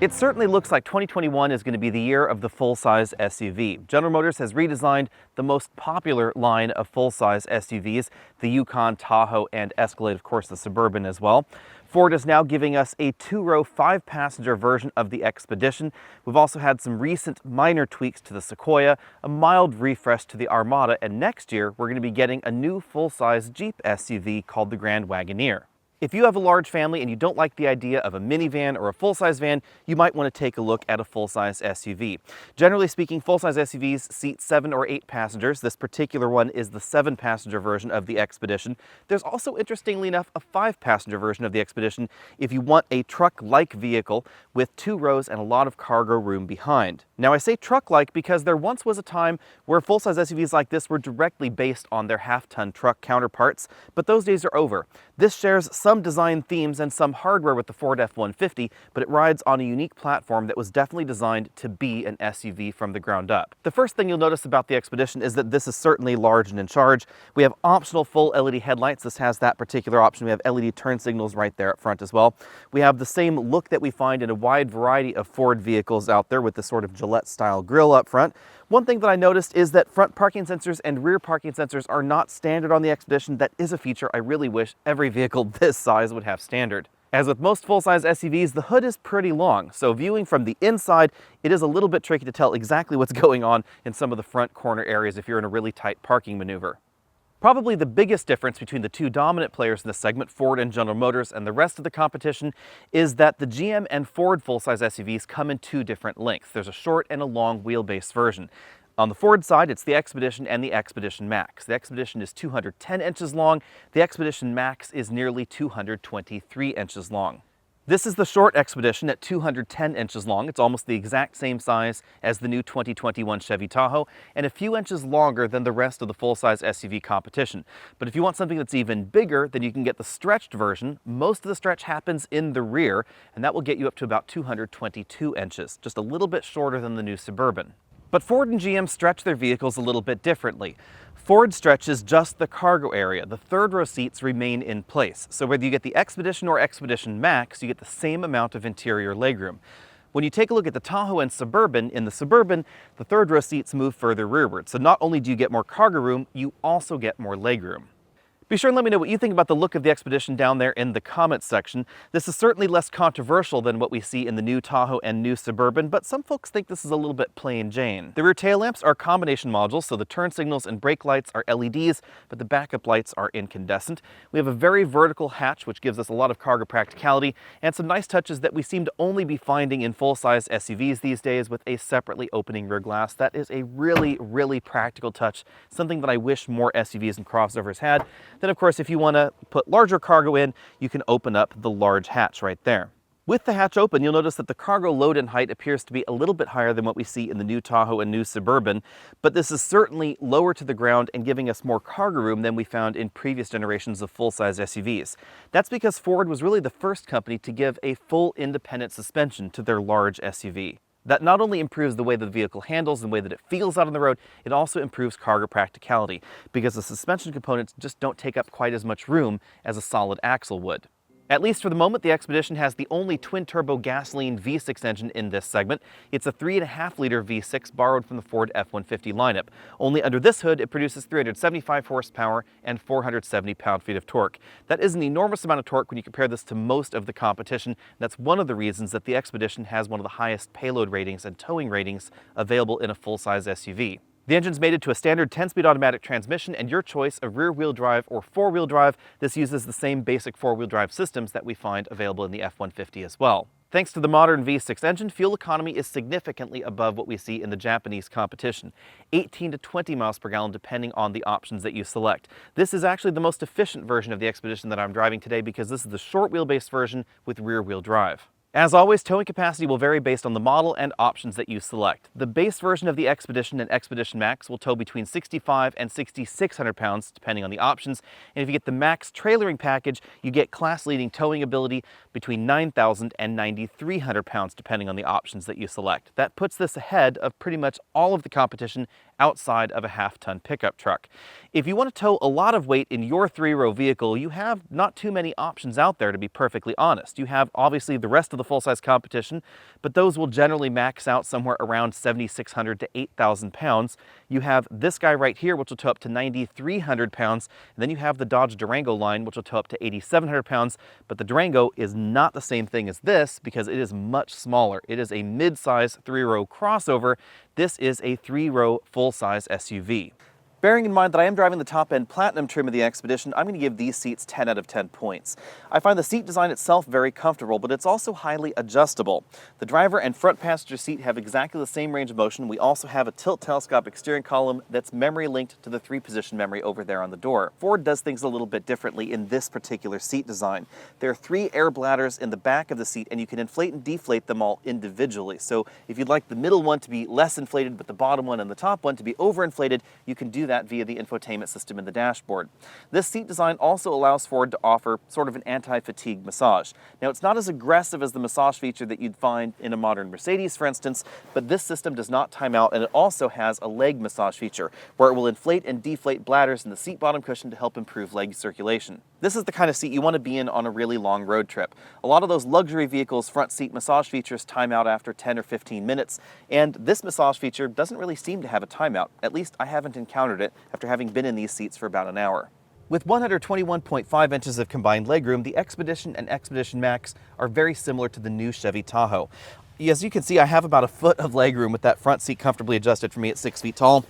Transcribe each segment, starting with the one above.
It certainly looks like 2021 is going to be the year of the full-size SUV. General Motors has redesigned the most popular line of full-size SUVs, the Yukon, Tahoe, and Escalade, of course the Suburban as well. Ford is now giving us a two-row, five-passenger version of the Expedition. We've also had some recent minor tweaks to the Sequoia, a mild refresh to the Armada, and next year we're going to be getting a new full-size Jeep SUV called the Grand Wagoneer. If you have a large family and you don't like the idea of a minivan or a full-size van, you might want to take a look at a full-size SUV. Generally speaking, full-size SUVs seat 7 or 8 passengers. This particular one is the 7-passenger version of the Expedition. There's also, interestingly enough, a 5-passenger version of the Expedition if you want a truck-like vehicle with 2 rows and a lot of cargo room behind. Now, I say truck-like because there once was a time where full-size SUVs like this were directly based on their half-ton truck counterparts, but those days are over. This shares some design themes and some hardware with the Ford F-150, but it rides on a unique platform that was definitely designed to be an SUV from the ground up. The first thing you'll notice about the Expedition is that this is certainly large and in charge. We have optional full LED headlights. This has that particular option. We have LED turn signals right there up front as well. We have the same look that we find in a wide variety of Ford vehicles out there with this sort of Gillette-style grille up front. One thing that I noticed is that front parking sensors and rear parking sensors are not standard on the Expedition. That is a feature I really wish every vehicle this size would have standard. As with most full-size SUVs, the hood is pretty long, so viewing from the inside, it is a little bit tricky to tell exactly what's going on in some of the front corner areas if you're in a really tight parking maneuver. Probably the biggest difference between the two dominant players in this segment, Ford and General Motors, and the rest of the competition is that the GM and Ford full-size SUVs come in 2 different lengths. There's a short and a long wheelbase version. On the Ford side, it's the Expedition and the Expedition Max. The Expedition is 210 inches long. The Expedition Max is nearly 223 inches long. This is the short Expedition at 210 inches long. It's almost the exact same size as the new 2021 Chevy Tahoe and a few inches longer than the rest of the full-size SUV competition. But if you want something that's even bigger, then you can get the stretched version. Most of the stretch happens in the rear, and that will get you up to about 222 inches, just a little bit shorter than the new Suburban. But Ford and GM stretch their vehicles a little bit differently. Ford stretches just the cargo area. The third row seats remain in place. So whether you get the Expedition or Expedition Max, you get the same amount of interior legroom. When you take a look at the Tahoe and Suburban, in the Suburban, the third row seats move further rearward. So not only do you get more cargo room, you also get more legroom. Be sure and let me know what you think about the look of the Expedition down there in the comments section. This is certainly less controversial than what we see in the new Tahoe and new Suburban, but some folks think this is a little bit plain Jane. The rear tail lamps are combination modules, so the turn signals and brake lights are LEDs, but the backup lights are incandescent. We have a very vertical hatch, which gives us a lot of cargo practicality, and some nice touches that we seem to only be finding in full-size SUVs these days with a separately opening rear glass. That is a really, really practical touch, something that I wish more SUVs and crossovers had. Then, of course, if you want to put larger cargo in, you can open up the large hatch right there. With the hatch open, you'll notice that the cargo load-in height appears to be a little bit higher than what we see in the new Tahoe and new Suburban, but this is certainly lower to the ground and giving us more cargo room than we found in previous generations of full-size SUVs. That's because Ford was really the first company to give a full independent suspension to their large SUV. That not only improves the way that the vehicle handles and the way that it feels out on the road, it also improves cargo practicality because the suspension components just don't take up quite as much room as a solid axle would. At least for the moment, the Expedition has the only twin-turbo gasoline V6 engine in this segment. It's a 3.5-liter V6 borrowed from the Ford F-150 lineup. Only under this hood, it produces 375 horsepower and 470 pound-feet of torque. That is an enormous amount of torque when you compare this to most of the competition. That's one of the reasons that the Expedition has one of the highest payload ratings and towing ratings available in a full-size SUV. The engine's mated to a standard 10-speed automatic transmission and your choice of rear-wheel drive or four-wheel drive. This uses the same basic four-wheel drive systems that we find available in the F-150 as well. Thanks to the modern V6 engine, fuel economy is significantly above what we see in the Japanese competition, 18 to 20 miles per gallon depending on the options that you select. This is actually the most efficient version of the Expedition that I'm driving today because this is the short wheelbase version with rear-wheel drive. As always, towing capacity will vary based on the model and options that you select. The base version of the Expedition and Expedition Max will tow between 6,500 and 6,600 pounds, depending on the options. And if you get the Max trailering package, you get class-leading towing ability between 9,000 and 9,300 pounds, depending on the options that you select. That puts this ahead of pretty much all of the competition outside of a half-ton pickup truck. If you want to tow a lot of weight in your three-row vehicle, you have not too many options out there, to be perfectly honest. You have, obviously, the rest of the the full-size competition, but those will generally max out somewhere around 7,600 to 8,000 pounds. You have this guy right here, which will tow up to 9,300 pounds, and then you have the Dodge Durango line, which will tow up to 8,700 pounds, but the Durango is not the same thing as this because it is much smaller. It is a mid-size 3-row crossover. This is a 3-row full-size SUV. Bearing in mind that I am driving the top-end Platinum trim of the Expedition, I'm going to give these seats 10 out of 10 points. I find the seat design itself very comfortable, but it's also highly adjustable. The driver and front passenger seat have exactly the same range of motion. We also have a tilt telescopic steering column that's memory linked to the 3-position memory over there on the door. Ford does things a little bit differently in this particular seat design. There are 3 air bladders in the back of the seat, and you can inflate and deflate them all individually. So if you'd like the middle one to be less inflated, but the bottom one and the top one to be overinflated, you can do that via the infotainment system in the dashboard. This seat design also allows Ford to offer sort of an anti-fatigue massage. Now, it's not as aggressive as the massage feature that you'd find in a modern Mercedes, for instance, but this system does not time out, and it also has a leg massage feature where it will inflate and deflate bladders in the seat bottom cushion to help improve leg circulation. This is the kind of seat you want to be in on a really long road trip. A lot of those luxury vehicles' front seat massage features time out after 10 or 15 minutes, and this massage feature doesn't really seem to have a timeout. At least I haven't encountered it after having been in these seats for about an hour. With 121.5 inches of combined legroom, the Expedition and Expedition Max are very similar to the new Chevy Tahoe. As you can see, I have about a foot of legroom with that front seat comfortably adjusted for me at 6 feet tall.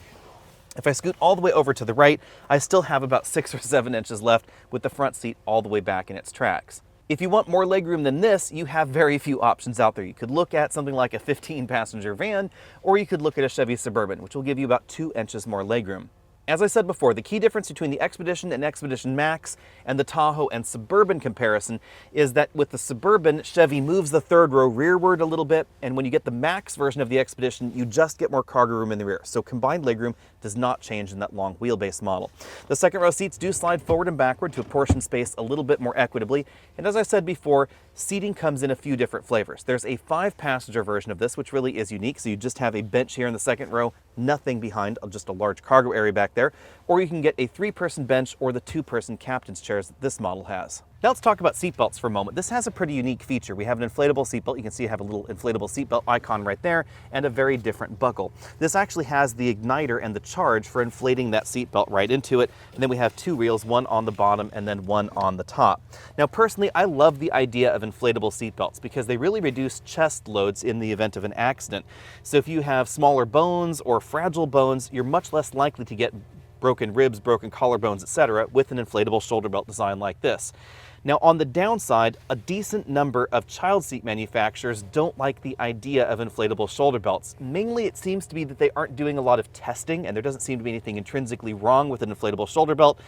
If I scoot all the way over to the right, I still have about 6 or 7 inches left with the front seat all the way back in its tracks. If you want more legroom than this, you have very few options out there. You could look at something like a 15-passenger van, or you could look at a Chevy Suburban, which will give you about 2 inches more legroom. As I said before, the key difference between the Expedition and Expedition Max and the Tahoe and Suburban comparison is that with the Suburban, Chevy moves the third row rearward a little bit, and when you get the Max version of the Expedition, you just get more cargo room in the rear. So combined legroom does not change in that long wheelbase model. The second row seats do slide forward and backward to apportion space a little bit more equitably, and as I said before, seating comes in a few different flavors. There's a 5-passenger version of this, which really is unique, so you just have a bench here in the second row, nothing behind, just a large cargo area back there, or you can get a 3-person bench or the 2-person captain's chairs that this model has. Now let's talk about seatbelts for a moment. This has a pretty unique feature. We have an inflatable seatbelt. You can see I have a little inflatable seatbelt icon right there and a very different buckle. This actually has the igniter and the charge for inflating that seatbelt right into it. And then we have 2 wheels, one on the bottom and then one on the top. Now personally, I love the idea of inflatable seatbelts because they really reduce chest loads in the event of an accident. So if you have smaller bones or fragile bones, you're much less likely to get broken ribs, broken collarbones, etc. with an inflatable shoulder belt design like this. Now on the downside, a decent number of child seat manufacturers don't like the idea of inflatable shoulder belts. Mainly it seems to be that they aren't doing a lot of testing and there doesn't seem to be anything intrinsically wrong with an inflatable shoulder belt.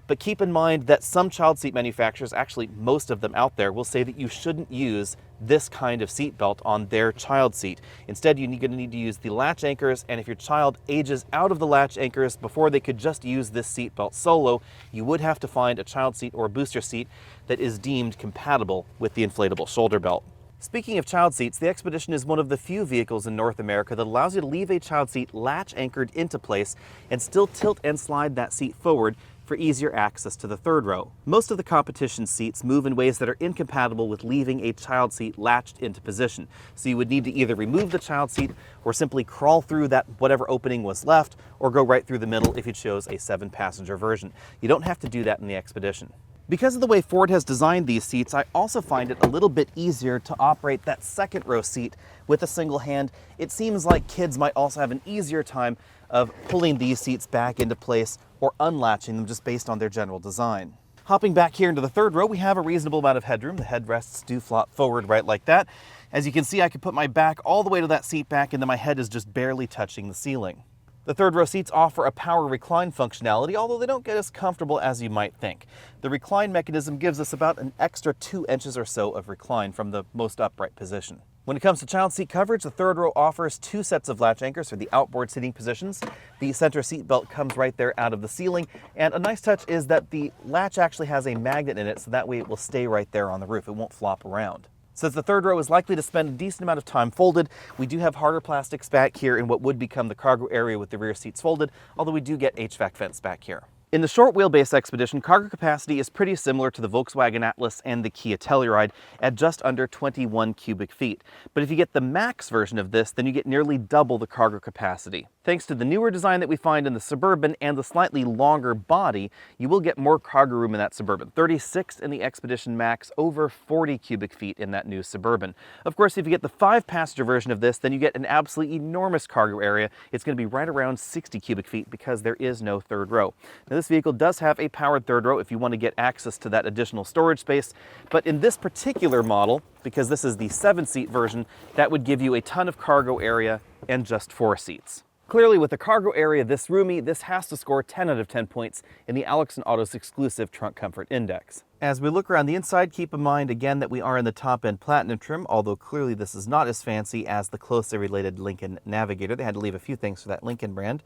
But keep in mind that some child seat manufacturers, actually most of them out there, will say that you shouldn't use this kind of seat belt on their child seat. Instead, you're going to need to use the latch anchors, and if your child ages out of the latch anchors before they could just use this seat belt solo, you would have to find a child seat or a booster seat that is deemed compatible with the inflatable shoulder belt. Speaking of child seats, the Expedition is one of the few vehicles in North America that allows you to leave a child seat latch anchored into place and still tilt and slide that seat forward for easier access to the third row. Most of the competition seats move in ways that are incompatible with leaving a child seat latched into position. So you would need to either remove the child seat or simply crawl through that whatever opening was left or go right through the middle if you chose a 7-passenger version. You don't have to do that in the Expedition. Because of the way Ford has designed these seats, I also find it a little bit easier to operate that second row seat with a single hand. It seems like kids might also have an easier time of pulling these seats back into place or unlatching them just based on their general design. Hopping back here into the third row, we have a reasonable amount of headroom. The headrests do flop forward right like that. As you can see, I can put my back all the way to that seat back and then my head is just barely touching the ceiling. The third row seats offer a power recline functionality, although they don't get as comfortable as you might think. The recline mechanism gives us about an extra 2 inches or so of recline from the most upright position. When it comes to child seat coverage, the third row offers 2 sets of latch anchors for the outboard seating positions. The center seat belt comes right there out of the ceiling, and a nice touch is that the latch actually has a magnet in it, so that way it will stay right there on the roof. It won't flop around. Since the third row is likely to spend a decent amount of time folded, we do have harder plastics back here in what would become the cargo area with the rear seats folded, although we do get HVAC vents back here. In the short wheelbase Expedition, cargo capacity is pretty similar to the Volkswagen Atlas and the Kia Telluride at just under 21 cubic feet. But if you get the max version of this, then you get nearly double the cargo capacity. Thanks to the newer design that we find in the Suburban and the slightly longer body, you will get more cargo room in that Suburban. 36 in the Expedition Max, over 40 cubic feet in that new Suburban. Of course, if you get the 5-passenger version of this, then you get an absolutely enormous cargo area. It's going to be right around 60 cubic feet because there is no third row. Now, this vehicle does have a powered third row if you want to get access to that additional storage space, but in this particular model, because this is the 7-seat version, that would give you a ton of cargo area and just 4 seats. Clearly, with the cargo area this roomy, this has to score 10 out of 10 points in the Alex & Auto's exclusive Trunk Comfort Index. As we look around the inside, keep in mind again that we are in the top-end Platinum trim, although clearly this is not as fancy as the closely related Lincoln Navigator. They had to leave a few things for that Lincoln brand.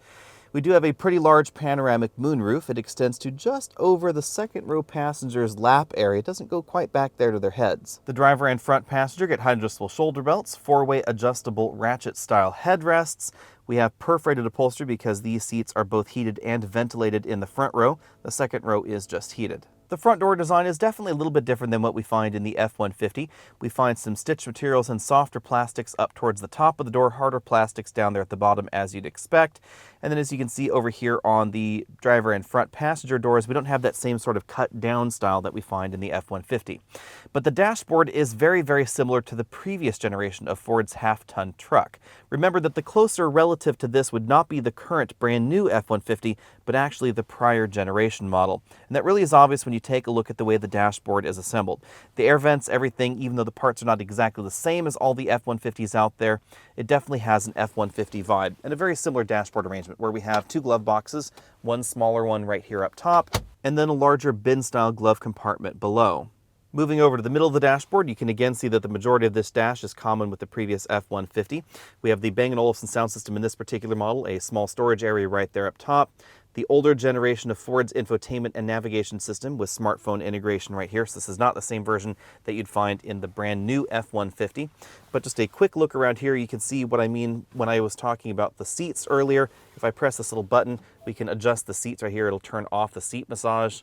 We do have a pretty large panoramic moonroof. It extends to just over the second row passengers' lap area. It doesn't go quite back there to their heads. The driver and front passenger get height adjustable shoulder belts, 4-way adjustable ratchet-style headrests. We have perforated upholstery because these seats are both heated and ventilated in the front row. The second row is just heated. The front door design is definitely a little bit different than what we find in the F-150. We find some stitched materials and softer plastics up towards the top of the door, harder plastics down there at the bottom as you'd expect. And then as you can see over here on the driver and front passenger doors, we don't have that same sort of cut down style that we find in the F-150. But the dashboard is very, very similar to the previous generation of Ford's half-ton truck. Remember that the closer relative to this would not be the current brand new F-150, but actually the prior generation model. And that really is obvious when you take a look at the way the dashboard is assembled. The air vents, everything, even though the parts are not exactly the same as all the F-150s out there, it definitely has an F-150 vibe and a very similar dashboard arrangement where we have 2 glove boxes, one smaller one right here up top, and then a larger bin-style glove compartment below. Moving over to the middle of the dashboard, you can again see that the majority of this dash is common with the previous F-150. We have the Bang & Olufsen sound system in this particular model, a small storage area right there up top. The older generation of Ford's infotainment and navigation system with smartphone integration right here. So this is not the same version that you'd find in the brand new F-150. But just a quick look around here, you can see what I mean when I was talking about the seats earlier. If I press this little button, we can adjust the seats right here. It'll turn off the seat massage.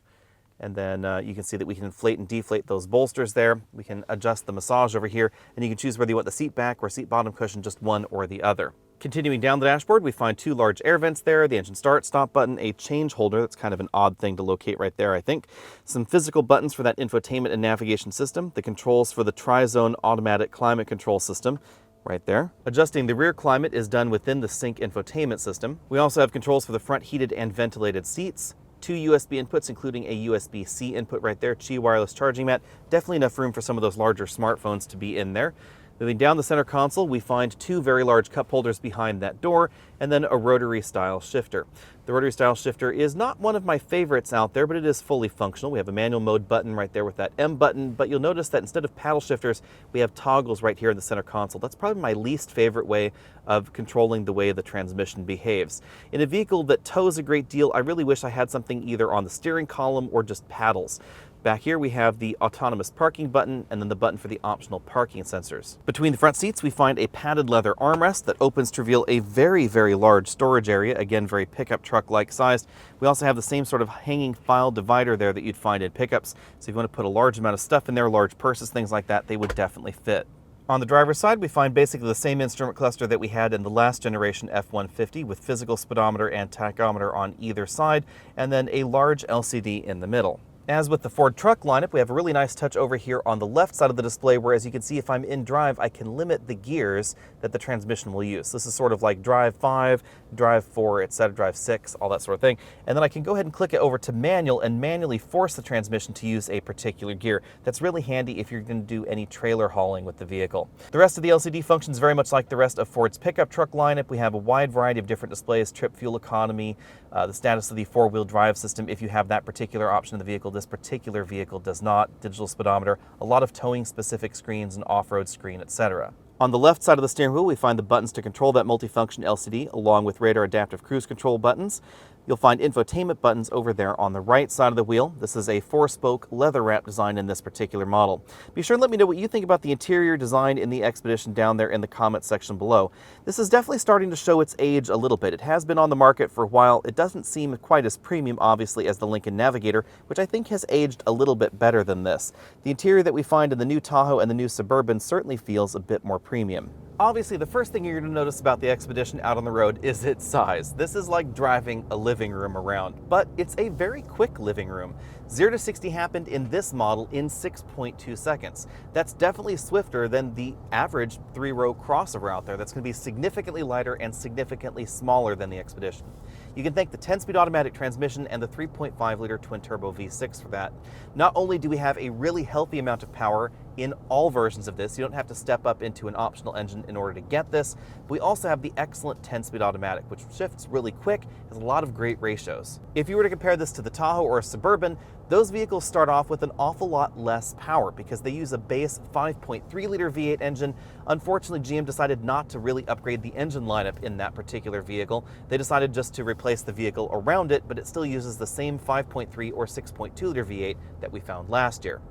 And then you can see that we can inflate and deflate those bolsters there. We can adjust the massage over here, and you can choose whether you want the seat back or seat bottom cushion, just one or the other. Continuing down the dashboard, we find 2 large air vents there, the engine start-stop button, a change holder. That's kind of an odd thing to locate right there, I think. Some physical buttons for that infotainment and navigation system, the controls for the tri-zone automatic climate control system, right there. Adjusting the rear climate is done within the Sync infotainment system. We also have controls for the front heated and ventilated seats. 2 USB inputs, including a USB-C input right there, Qi wireless charging mat. Definitely enough room for some of those larger smartphones to be in there. Moving down the center console, we find 2 very large cup holders behind that door, and then a rotary style shifter. The rotary style shifter is not one of my favorites out there, but it is fully functional. We have a manual mode button right there with that M button, but you'll notice that instead of paddle shifters, we have toggles right here in the center console. That's probably my least favorite way of controlling the way the transmission behaves. In a vehicle that tows a great deal, I really wish I had something either on the steering column or just paddles. Back here we have the autonomous parking button and then the button for the optional parking sensors. Between the front seats we find a padded leather armrest that opens to reveal a very, very large storage area, again very pickup truck-like sized. We also have the same sort of hanging file divider there that you'd find in pickups, so if you want to put a large amount of stuff in there, large purses, things like that, they would definitely fit. On the driver's side, we find basically the same instrument cluster that we had in the last generation F-150 with physical speedometer and tachometer on either side, and then a large LCD in the middle. As with the Ford truck lineup, we have a really nice touch over here on the left side of the display, where as you can see, if I'm in drive, I can limit the gears that the transmission will use. This is sort of like drive 5, drive 4, etc., drive 6, all that sort of thing. And then I can go ahead and click it over to manual and manually force the transmission to use a particular gear. That's really handy if you're going to do any trailer hauling with the vehicle. The rest of the LCD functions very much like the rest of Ford's pickup truck lineup. We have a wide variety of different displays, trip, fuel economy, the status of the 4-wheel drive system if you have that particular option in the vehicle. This particular vehicle does not. Digital speedometer, a lot of towing specific screens, and off-road screen, etc. On the left side of the steering wheel, we find the buttons to control that multifunction LCD, along with radar adaptive cruise control buttons. You'll find infotainment buttons over there on the right side of the wheel. This is a 4-spoke leather wrap design in this particular model. Be sure and let me know what you think about the interior design in the Expedition down there in the comment section below. This is definitely starting to show its age a little bit. It has been on the market for a while. It doesn't seem quite as premium, obviously, as the Lincoln Navigator, which I think has aged a little bit better than this. The interior that we find in the new Tahoe and the new Suburban certainly feels a bit more premium. Obviously, the first thing you're going to notice about the Expedition out on the road is its size. This is like driving a living room around, but it's a very quick living room. 0 to 60 happened in this model in 6.2 seconds. That's definitely swifter than the average 3-row crossover out there. That's going to be significantly lighter and significantly smaller than the Expedition. You can thank the 10-speed automatic transmission and the 3.5-liter twin-turbo V6 for that. Not only do we have a really healthy amount of power in all versions of this, you don't have to step up into an optional engine in order to get this, but we also have the excellent 10-speed automatic, which shifts really quick, has a lot of great ratios. If you were to compare this to the Tahoe or a Suburban, those vehicles start off with an awful lot less power because they use a base 5.3-liter V8 engine. Unfortunately, GM decided not to really upgrade the engine lineup in that particular vehicle. They decided just to replace the vehicle around it, but it still uses the same 5.3 or 6.2-liter V8 that we found last year.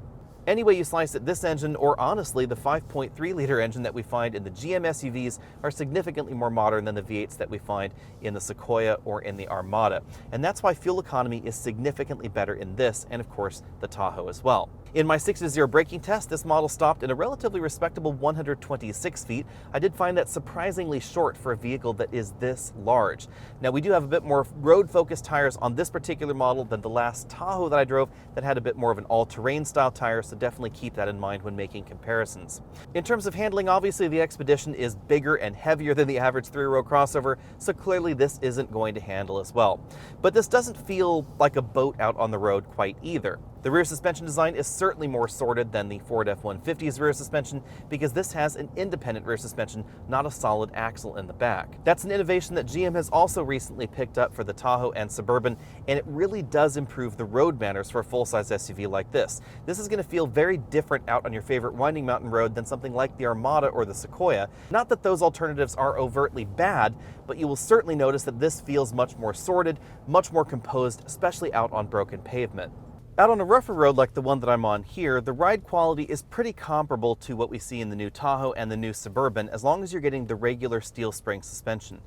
Any way you slice it, this engine, or honestly the 5.3-liter engine that we find in the GM SUVs, are significantly more modern than the V8s that we find in the Sequoia or in the Armada. And that's why fuel economy is significantly better in this, and of course the Tahoe as well. In my 6-0 braking test, this model stopped in a relatively respectable 126 feet. I did find that surprisingly short for a vehicle that is this large. Now, we do have a bit more road-focused tires on this particular model than the last Tahoe that I drove that had a bit more of an all-terrain style tire, so definitely keep that in mind when making comparisons. In terms of handling, obviously the Expedition is bigger and heavier than the average 3-row crossover, so clearly this isn't going to handle as well. But this doesn't feel like a boat out on the road quite either. The rear suspension design is certainly more sorted than the Ford F-150's rear suspension because this has an independent rear suspension, not a solid axle in the back. That's an innovation that GM has also recently picked up for the Tahoe and Suburban, and it really does improve the road manners for a full-size SUV like this. This is going to feel very different out on your favorite winding mountain road than something like the Armada or the Sequoia. Not that those alternatives are overtly bad, but you will certainly notice that this feels much more sorted, much more composed, especially out on broken pavement. Out on a rougher road like the one that I'm on here, the ride quality is pretty comparable to what we see in the new Tahoe and the new Suburban, as long as you're getting the regular steel spring suspension.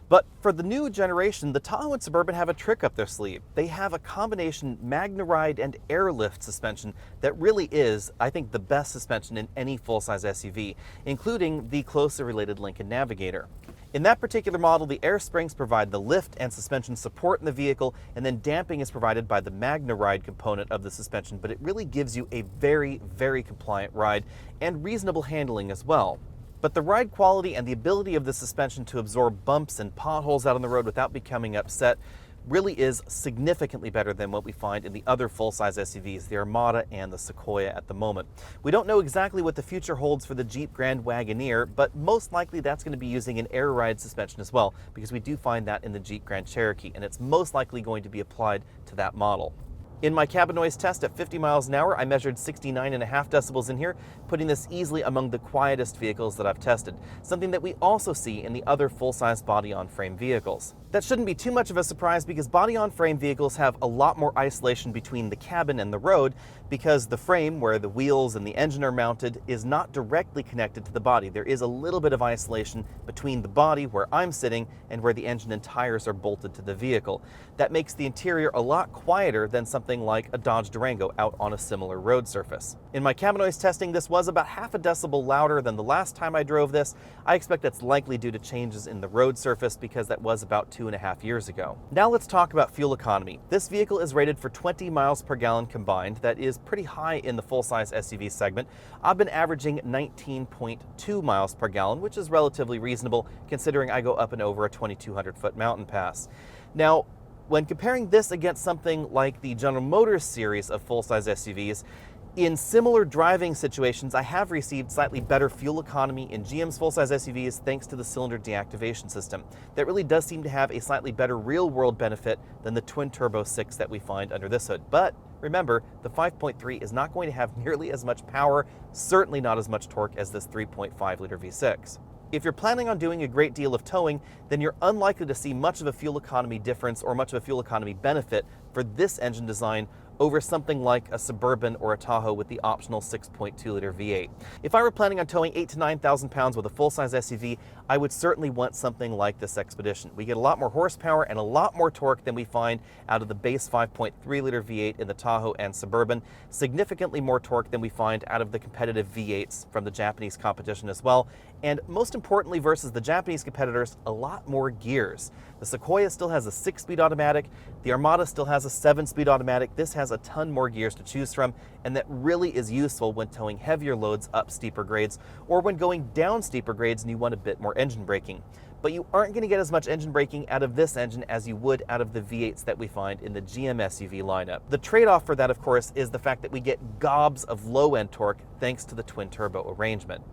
But for the new generation, the Tahoe and Suburban have a trick up their sleeve. They have a combination MagneRide and Airlift suspension that really is, I think, the best suspension in any full-size SUV, including the closely related Lincoln Navigator. In that particular model, the air springs provide the lift and suspension support in the vehicle, and then damping is provided by the MagneRide component of the suspension, but it really gives you a very, very compliant ride and reasonable handling as well. But the ride quality and the ability of the suspension to absorb bumps and potholes out on the road without becoming upset really is significantly better than what we find in the other full-size SUVs, the Armada and the Sequoia at the moment. We don't know exactly what the future holds for the Jeep Grand Wagoneer, but most likely that's going to be using an air ride suspension as well, because we do find that in the Jeep Grand Cherokee, and it's most likely going to be applied to that model. In my cabin noise test at 50 miles an hour, I measured 69.5 decibels in here, putting this easily among the quietest vehicles that I've tested, something that we also see in the other full-size body-on-frame vehicles. That shouldn't be too much of a surprise because body-on-frame vehicles have a lot more isolation between the cabin and the road because the frame, where the wheels and the engine are mounted, is not directly connected to the body. There is a little bit of isolation between the body, where I'm sitting, and where the engine and tires are bolted to the vehicle. That makes the interior a lot quieter than something like a Dodge Durango out on a similar road surface. In my cabin noise testing, this was about half a decibel louder than the last time I drove this. I expect that's likely due to changes in the road surface because that was about 2.5 years ago. Now let's talk about fuel economy. This vehicle is rated for 20 miles per gallon combined. That is pretty high in the full-size SUV segment. I've been averaging 19.2 miles per gallon, which is relatively reasonable considering I go up and over a 2,200-foot mountain pass. Now, when comparing this against something like the General Motors series of full-size SUVs, in similar driving situations, I have received slightly better fuel economy in GM's full-size SUVs thanks to the cylinder deactivation system. That really does seem to have a slightly better real-world benefit than the twin-turbo 6 that we find under this hood. But remember, the 5.3 is not going to have nearly as much power, certainly not as much torque as this 3.5-liter V6. If you're planning on doing a great deal of towing, then you're unlikely to see much of a fuel economy difference or much of a fuel economy benefit for this engine design over something like a Suburban or a Tahoe with the optional 6.2-liter V8. If I were planning on towing 8,000 to 9,000 pounds with a full-size SUV, I would certainly want something like this Expedition. We get a lot more horsepower and a lot more torque than we find out of the base 5.3-liter V8 in the Tahoe and Suburban, significantly more torque than we find out of the competitive V8s from the Japanese competition as well, and most importantly versus the Japanese competitors, a lot more gears. The Sequoia still has a 6-speed automatic, the Armada still has a 7-speed automatic. This has a ton more gears to choose from, and that really is useful when towing heavier loads up steeper grades or when going down steeper grades and you want a bit more engine braking. But you aren't going to get as much engine braking out of this engine as you would out of the V8s that we find in the GM SUV lineup. The trade-off for that, of course, is the fact that we get gobs of low-end torque thanks to the twin-turbo arrangement.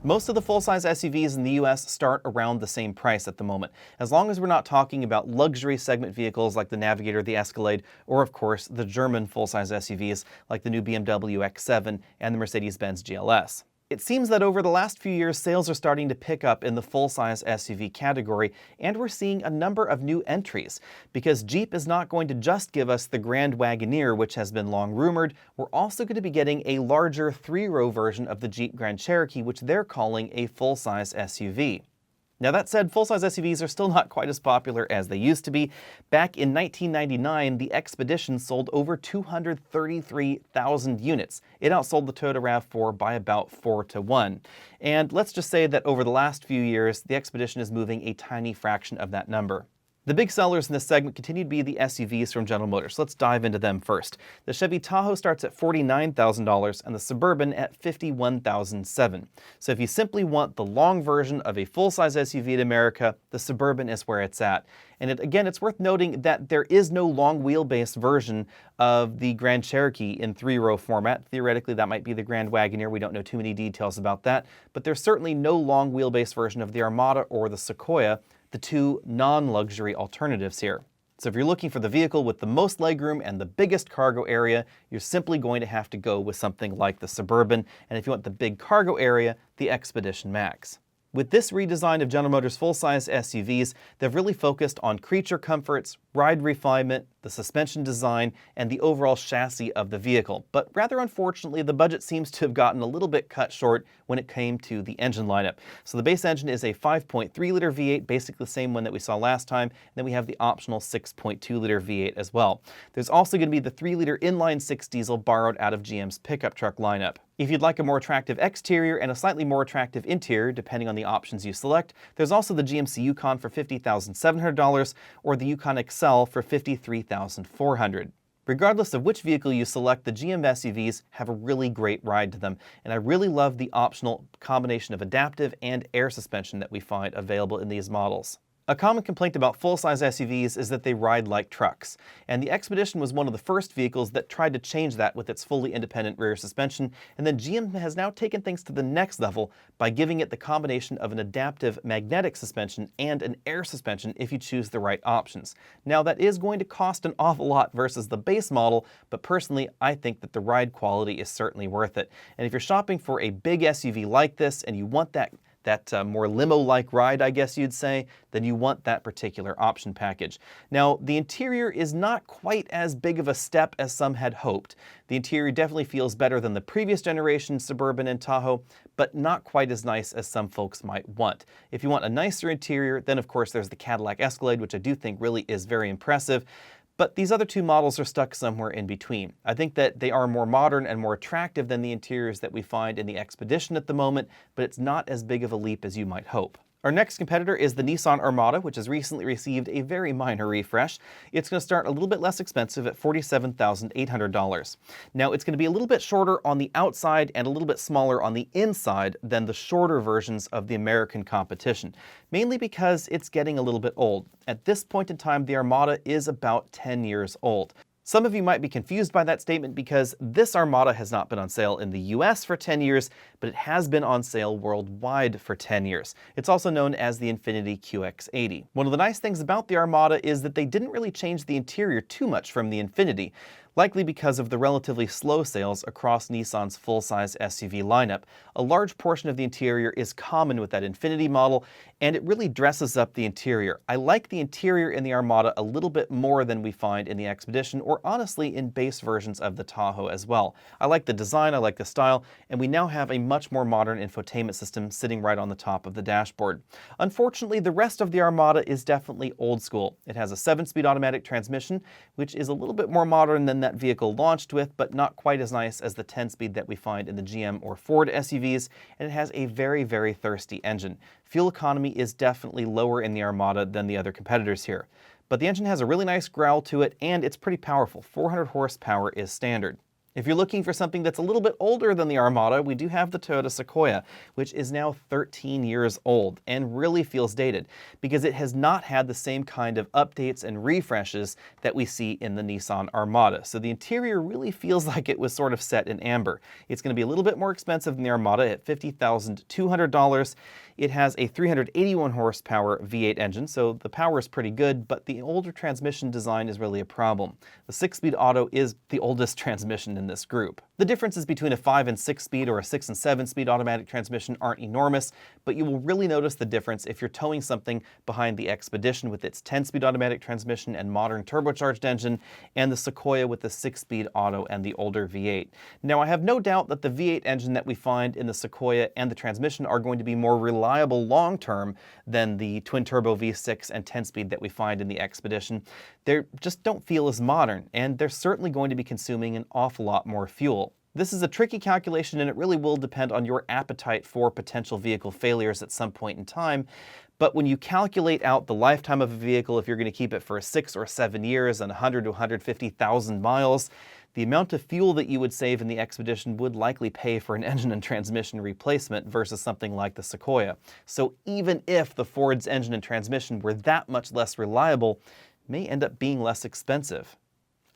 Most of the full-size SUVs in the US start around the same price at the moment, as long as we're not talking about luxury segment vehicles like the Navigator, the Escalade, or of course the German full-size SUVs like the new BMW X7 and the Mercedes-Benz GLS. It seems that over the last few years, sales are starting to pick up in the full-size SUV category, and we're seeing a number of new entries. Because Jeep is not going to just give us the Grand Wagoneer, which has been long rumored, we're also going to be getting a larger 3-row version of the Jeep Grand Cherokee, which they're calling a full-size SUV. Now that said, full-size SUVs are still not quite as popular as they used to be. Back in 1999, the Expedition sold over 233,000 units. It outsold the Toyota RAV4 by about 4-1. And let's just say that over the last few years, the Expedition is moving a tiny fraction of that number. The big sellers in this segment continue to be the SUVs from General Motors. Let's dive into them first. The Chevy Tahoe starts at $49,000 and the Suburban at $51,700. So if you simply want the long version of a full-size SUV in America, the Suburban is where it's at. And again, it's worth noting that there is no long wheelbase version of the Grand Cherokee in 3-row format. Theoretically, that might be the Grand Wagoneer. We don't know too many details about that. But there's certainly no long wheelbase version of the Armada or the Sequoia, the two non-luxury alternatives here. So if you're looking for the vehicle with the most legroom and the biggest cargo area, you're simply going to have to go with something like the Suburban, and if you want the big cargo area, the Expedition Max. With this redesign of General Motors full-size SUVs, they've really focused on creature comforts, ride refinement, the suspension design, and the overall chassis of the vehicle. But rather unfortunately, the budget seems to have gotten a little bit cut short when it came to the engine lineup. So the base engine is a 5.3-liter V8, basically the same one that we saw last time, and then we have the optional 6.2-liter V8 as well. There's also going to be the 3-liter inline-6 diesel borrowed out of GM's pickup truck lineup. If you'd like a more attractive exterior and a slightly more attractive interior, depending on the options you select, there's also the GMC Yukon for $50,700 or the Yukon XL for $53,400. Regardless of which vehicle you select, the GM SUVs have a really great ride to them, and I really love the optional combination of adaptive and air suspension that we find available in these models. A common complaint about full-size SUVs is that they ride like trucks, and the Expedition was one of the first vehicles that tried to change that with its fully independent rear suspension, and then GM has now taken things to the next level by giving it the combination of an adaptive magnetic suspension and an air suspension if you choose the right options. Now that is going to cost an awful lot versus the base model, but personally I think that the ride quality is certainly worth it. And if you're shopping for a big SUV like this and you want that more limo-like ride, I guess you'd say, then you want that particular option package. Now, the interior is not quite as big of a step as some had hoped. The interior definitely feels better than the previous generation Suburban and Tahoe, but not quite as nice as some folks might want. If you want a nicer interior, then of course there's the Cadillac Escalade, which I do think really is very impressive. But these other two models are stuck somewhere in between. I think that they are more modern and more attractive than the interiors that we find in the Expedition at the moment, but it's not as big of a leap as you might hope. Our next competitor is the Nissan Armada, which has recently received a very minor refresh. It's going to start a little bit less expensive at $47,800. Now, it's going to be a little bit shorter on the outside and a little bit smaller on the inside than the shorter versions of the American competition, mainly because it's getting a little bit old. At this point in time, the Armada is about 10 years old. Some of you might be confused by that statement because this Armada has not been on sale in the US for 10 years, but it has been on sale worldwide for 10 years. It's also known as the Infiniti QX80. One of the nice things about the Armada is that they didn't really change the interior too much from the Infiniti. Likely because of the relatively slow sales across Nissan's full-size SUV lineup. A large portion of the interior is common with that Infiniti model, and it really dresses up the interior. I like the interior in the Armada a little bit more than we find in the Expedition, or honestly in base versions of the Tahoe as well. I like the design, I like the style, and we now have a much more modern infotainment system sitting right on the top of the dashboard. Unfortunately, the rest of the Armada is definitely old school. It has a 7-speed automatic transmission, which is a little bit more modern than that vehicle launched with, but not quite as nice as the 10-speed that we find in the GM or Ford SUVs, and it has a very, very thirsty engine. Fuel economy is definitely lower in the Armada than the other competitors here. But the engine has a really nice growl to it, and it's pretty powerful. 400 horsepower is standard. If you're looking for something that's a little bit older than the Armada, we do have the Toyota Sequoia, which is now 13 years old and really feels dated because it has not had the same kind of updates and refreshes that we see in the Nissan Armada. So the interior really feels like it was sort of set in amber. It's going to be a little bit more expensive than the Armada at $50,200. It has a 381 horsepower V8 engine, so the power is pretty good, but the older transmission design is really a problem. The 6-speed auto is the oldest transmission in this group. The differences between a 5 and 6-speed or a 6 and 7-speed automatic transmission aren't enormous, but you will really notice the difference if you're towing something behind the Expedition with its 10-speed automatic transmission and modern turbocharged engine, and the Sequoia with the 6-speed auto and the older V8. Now, I have no doubt that the V8 engine that we find in the Sequoia and the transmission are going to be more reliable long-term than the twin-turbo V6 and 10-speed that we find in the Expedition. They just don't feel as modern, and they're certainly going to be consuming an awful lot more fuel. This is a tricky calculation, and it really will depend on your appetite for potential vehicle failures at some point in time. But when you calculate out the lifetime of a vehicle, if you're going to keep it for 6 or 7 years and 100 to 150,000 miles, the amount of fuel that you would save in the Expedition would likely pay for an engine and transmission replacement versus something like the Sequoia. So even if the Ford's engine and transmission were that much less reliable, it may end up being less expensive.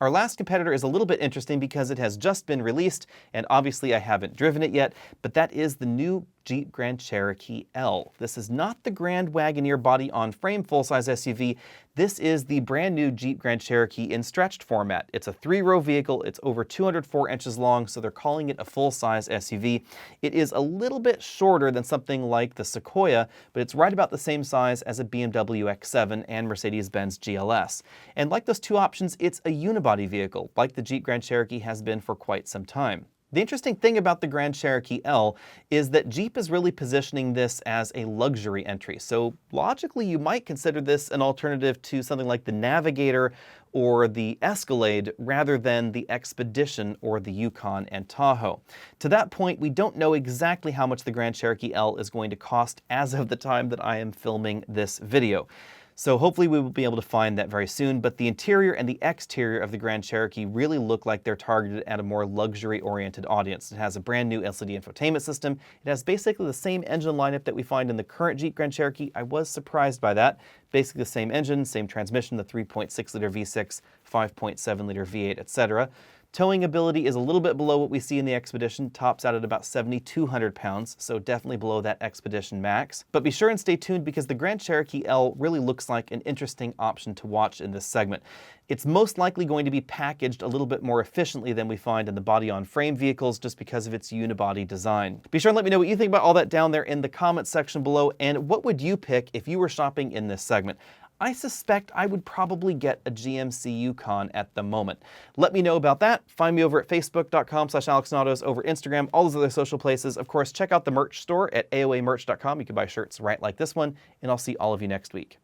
Our last competitor is a little bit interesting because it has just been released, and obviously I haven't driven it yet, but that is the new Jeep Grand Cherokee L. This is not the Grand Wagoneer body-on-frame full-size SUV. This is the brand new Jeep Grand Cherokee in stretched format. It's a 3-row vehicle. It's over 204 inches long, so they're calling it a full-size SUV. It is a little bit shorter than something like the Sequoia, but it's right about the same size as a BMW X7 and Mercedes-Benz GLS. And like those two options, it's a unibody vehicle, like the Jeep Grand Cherokee has been for quite some time. The interesting thing about the Grand Cherokee L is that Jeep is really positioning this as a luxury entry. So logically, you might consider this an alternative to something like the Navigator or the Escalade rather than the Expedition or the Yukon and Tahoe. To that point, we don't know exactly how much the Grand Cherokee L is going to cost as of the time that I am filming this video. So hopefully we will be able to find that very soon, but the interior and the exterior of the Grand Cherokee really look like they're targeted at a more luxury-oriented audience. It has a brand new LCD infotainment system. It has basically the same engine lineup that we find in the current Jeep Grand Cherokee. I was surprised by that. Basically the same engine, same transmission, the 3.6-liter V6, 5.7-liter V8, etc. Towing ability is a little bit below what we see in the Expedition, tops out at about 7,200 pounds, so definitely below that Expedition Max. But be sure and stay tuned because the Grand Cherokee L really looks like an interesting option to watch in this segment. It's most likely going to be packaged a little bit more efficiently than we find in the body-on-frame vehicles just because of its unibody design. Be sure and let me know what you think about all that down there in the comments section below, and what would you pick if you were shopping in this segment? I suspect I would probably get a GMC Yukon at the moment. Let me know about that. Find me over at facebook.com/AlexNautos, over Instagram, all those other social places. Of course, check out the merch store at aoamerch.com. You can buy shirts right like this one, and I'll see all of you next week.